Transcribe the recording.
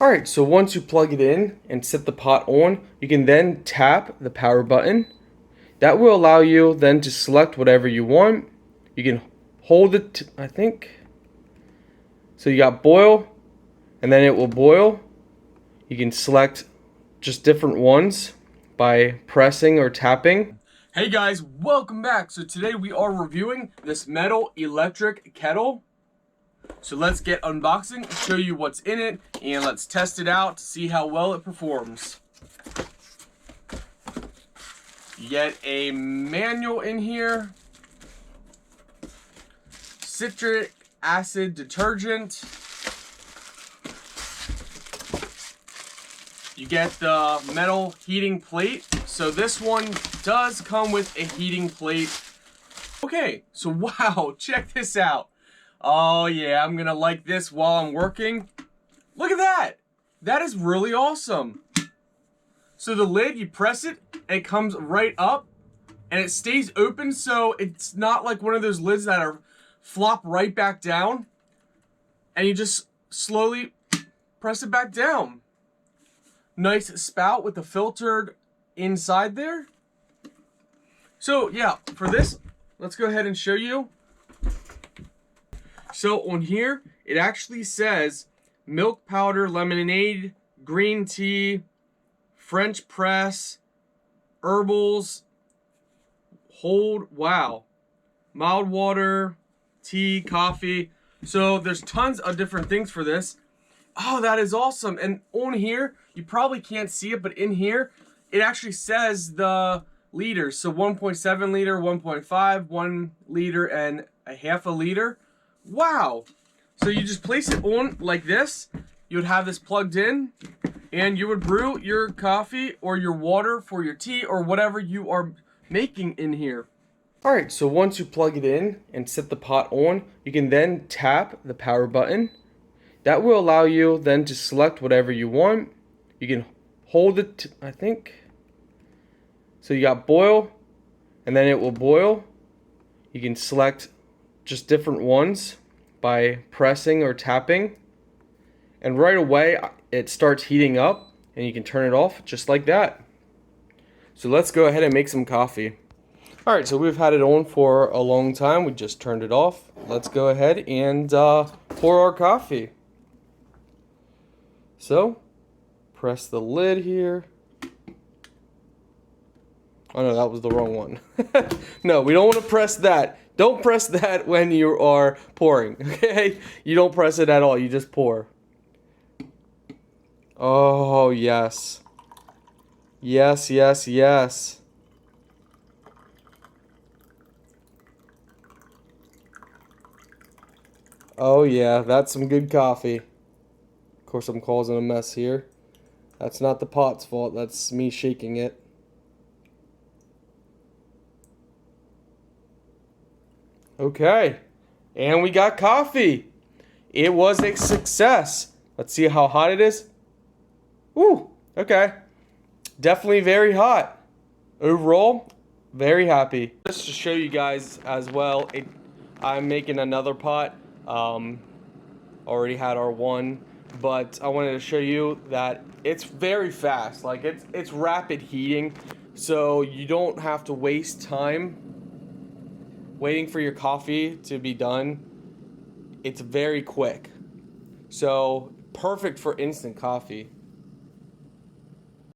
Alright, so once you plug it in and set the pot on, you can then tap the power button. That will allow you then to select whatever you want. You can hold it, I think. So you got boil, and then it will boil. You can select just different ones by pressing or tapping. Hey guys, welcome back. So today we are reviewing this metal electric kettle. So let's get unboxing, show you what's in it, and let's test it out to see how well it performs. You get a manual in here, citric acid detergent. You get the metal heating plate. So this one does come with a heating plate. Okay, so wow, check this out. Oh yeah, I'm gonna like this while I'm working. Look at that! That is really awesome. So the lid, you press it, and it comes right up, and it stays open, so it's not like one of those lids that are flop right back down, and you just slowly press it back down. Nice spout with the filtered inside there. So yeah, for this, let's go ahead and show you. So on here, it actually says milk powder, lemonade, green tea, French press, herbals, mild water, tea, coffee. So there's tons of different things for this. Oh, that is awesome. And on here, you probably can't see it, but in here, it actually says the liters. So 1.7 liter, 1.5, 1 liter, and a half a liter. Wow. So you just place it on like this. You would have this plugged in, and you would brew your coffee or your water for your tea or whatever you are making in here. Alright, so once you plug it in and set the pot on, you can then tap the power button. That will allow you then to select whatever you want. You can hold it, I think. So you got boil, and then it will boil. You can select just different ones by pressing or tapping. And right away, it starts heating up, and you can turn it off just like that. So let's go ahead and make some coffee. Alright, so we've had it on for a long time. We just turned it off. Let's go ahead and pour our coffee. So, press the lid here. Oh no, that was the wrong one. No, we don't want to press that. Don't press that when you are pouring, okay? You don't press it at all, you just pour. Oh, yes. Yes, yes, yes. Oh yeah, that's some good coffee. Of course, I'm causing a mess here. That's not the pot's fault, that's me shaking it. Okay, and we got coffee. It was a success. Let's see how hot it is. Woo, okay. Definitely very hot. Overall, very happy. Just to show you guys as well, I'm making another pot. Already had our one, but I wanted to show you that it's very fast. Like it's rapid heating, so you don't have to waste time waiting for your coffee to be done. It's very quick. So perfect for instant coffee.